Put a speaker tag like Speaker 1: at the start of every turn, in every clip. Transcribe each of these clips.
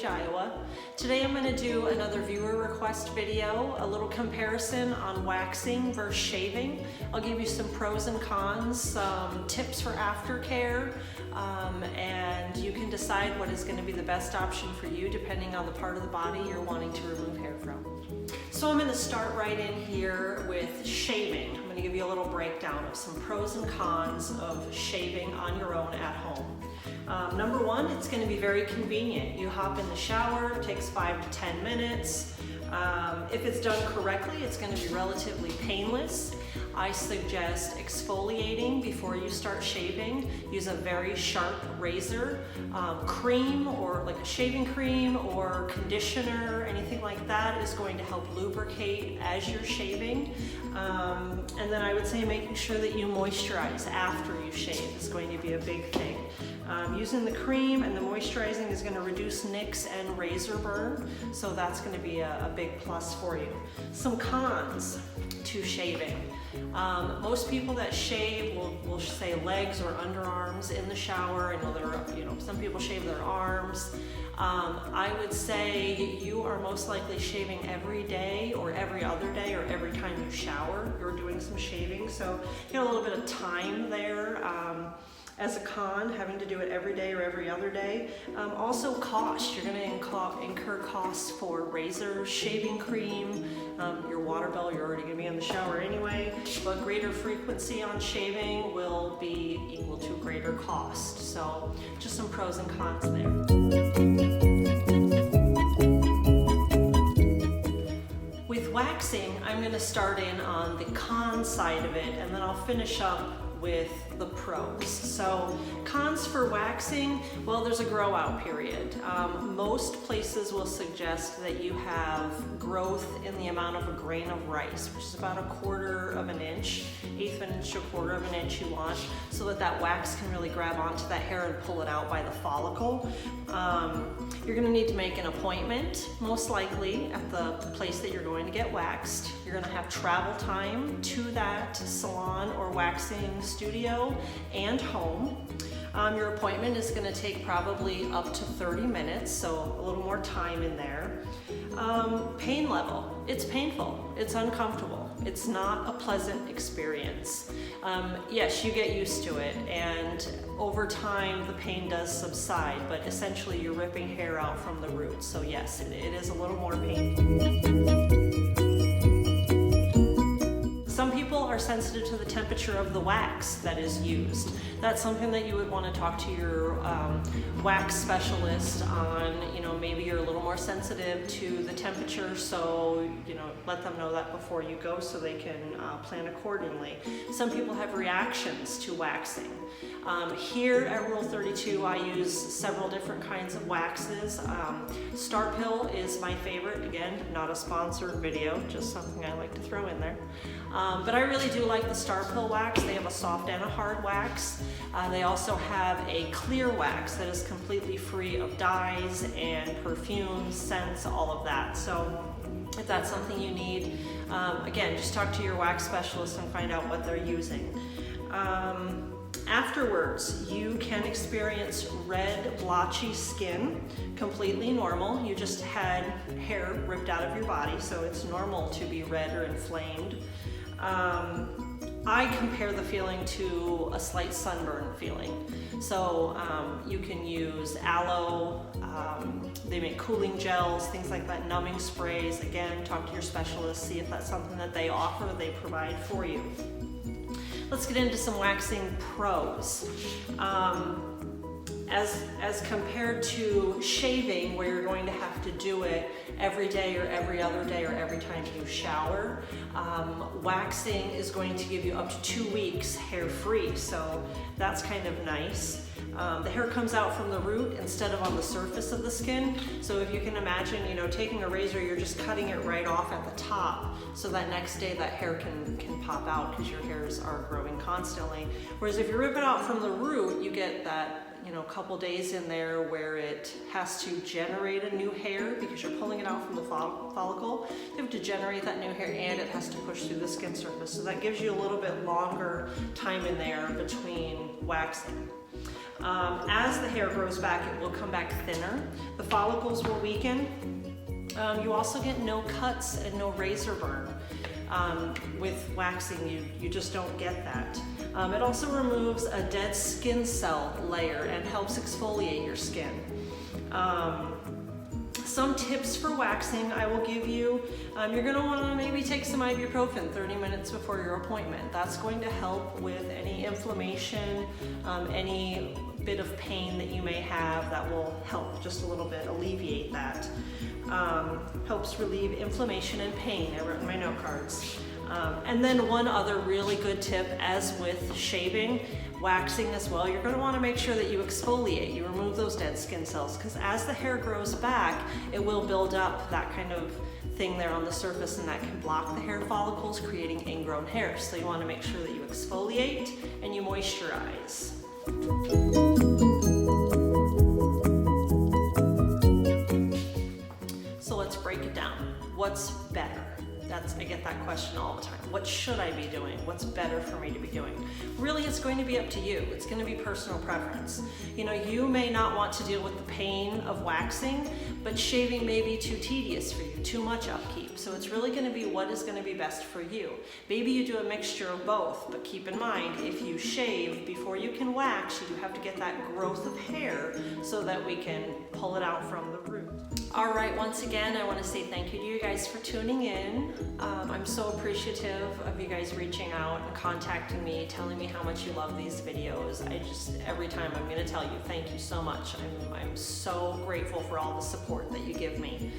Speaker 1: Page, Iowa. Today I'm going to do another viewer request video, a little comparison on waxing versus shaving. I'll give you some pros and cons, some tips for aftercare, and you can decide what is going to be the best option for you depending on the part of the body you're wanting to remove hair from. So I'm going to start right in here with shaving. I'm going to give you a little breakdown of some pros and cons of shaving on your own at home. Number one, it's going to be very convenient. You hop in the shower, it takes 5 to 10 minutes. If it's done correctly, it's going to be relatively painless. I suggest exfoliating before you start shaving. Use a very sharp razor, cream or like a shaving cream or conditioner, anything like that is going to help lubricate as you're shaving. And then I would say making sure that you moisturize after you shave is going to be a big thing. Using the cream and the moisturizing is going to reduce nicks and razor burn, so that's going to be a big plus for you. Some cons to shaving. Most people that shave will say legs or underarms in the shower. I know some people shave their arms. I would say you are most likely shaving every day or every other day or every time you shower, you're doing some shaving. So you get a little bit of time there. As a con, having to do it every day or every other day. Also cost, you're going to incur costs for razor, shaving cream, your water bill, you're already going to be in the shower anyway, but greater frequency on shaving will be equal to greater cost. So just some pros and cons there. With waxing, I'm going to start in on the con side of it, and then I'll finish up with the pros. So cons for waxing, well, there's a grow out period. Most places will suggest that you have growth in the amount of a grain of rice, which is about 1/4 of an inch, 1/8 of an inch to 1/4 of an inch you want, so that wax can really grab onto that hair and pull it out by the follicle. You're going to need to make an appointment, most likely at the place that you're going to get waxed. You're going to have travel time to that salon or waxing studio and home. Your appointment is going to take probably up to 30 minutes, so a little more time in there. Pain level, it's painful, it's uncomfortable, it's not a pleasant experience. Yes, you get used to it, and over time the pain does subside, but essentially you're ripping hair out from the roots, so yes, it is a little more painful. Some people are sensitive to the temperature of the wax that is used. That's something that you would want to talk to your wax specialist on. Maybe you're a little more sensitive to the temperature, so let them know that before you go so they can plan accordingly. Some people have reactions to waxing. Here at Rule 32, I use several different kinds of waxes. Star Pill is my favorite. Again, not a sponsored video, just something I like to throw in there. But I really do like the Star Pill wax. They have a soft and a hard wax. They also have a clear wax that is completely free of dyes and perfumes, scents, all of that. So if that's something you need, again, just talk to your wax specialist and find out what they're using. Afterwards, you can experience red, blotchy skin, completely normal. You just had hair ripped out of your body, so it's normal to be red or inflamed. I compare the feeling to a slight sunburn feeling. So you can use aloe, they make cooling gels, things like that, numbing sprays. Again, talk to your specialist, see if that's something that they offer, they provide for you. Let's get into some waxing pros. As compared to shaving, where you're going to have to do it every day or every other day or every time you shower, waxing is going to give you up to 2 weeks hair-free, so that's kind of nice. The hair comes out from the root instead of on the surface of the skin, so if you can imagine, taking a razor, you're just cutting it right off at the top, so that next day that hair can pop out because your hairs are growing constantly. Whereas if you rip it out from the root, you get that couple days in there where it has to generate a new hair because you're pulling it out from the follicle. You have to generate that new hair and it has to push through the skin surface. So that gives you a little bit longer time in there between waxing. As the hair grows back, it will come back thinner. The follicles will weaken. You also get no cuts and no razor burn. With waxing, you just don't get that. It also removes a dead skin cell layer and helps exfoliate your skin. Some tips for waxing I will give you. You're going to want to maybe take some ibuprofen 30 minutes before your appointment. That's going to help with any inflammation, any bit of pain that you may have. That will help just a little bit alleviate that. Helps relieve inflammation and pain. I wrote in my note cards. And then one other really good tip, as with shaving, waxing as well, you're going to want to make sure that you exfoliate, you remove those dead skin cells, because as the hair grows back, it will build up that kind of thing there on the surface, and that can block the hair follicles, creating ingrown hair. So you want to make sure that you exfoliate and you moisturize. So let's break it down. What's better? I get that question all the time. What should I be doing? What's better for me to be doing? Really, it's going to be up to you. It's going to be personal preference. You know, you may not want to deal with the pain of waxing, but shaving may be too tedious for you, too much upkeep. So it's really going to be what is going to be best for you. Maybe you do a mixture of both, but keep in mind, if you shave before you can wax, you do have to get that growth of hair so that we can pull it out from the root. All right, once again, I want to say thank you to you guys for tuning in. I'm so appreciative of you guys reaching out and contacting me, telling me how much you love these videos. Every time I'm going to tell you, thank you so much. I'm so grateful for all the support that you give me.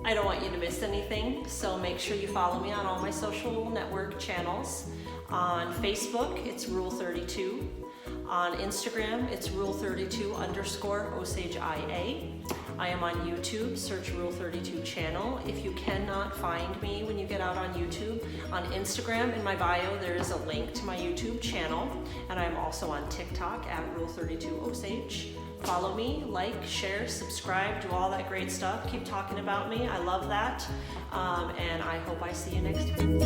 Speaker 1: I don't want you to miss anything, so make sure you follow me on all my social network channels. On Facebook, it's Rule32. On Instagram, it's Rule32_OsageIA. I am on YouTube, search Rule32 channel. If you cannot find me when you get out on YouTube, on Instagram in my bio there is a link to my YouTube channel, and I'm also on TikTok at Rule32Osage. Follow me, like, share, subscribe, do all that great stuff. Keep talking about me, I love that, and I hope I see you next time.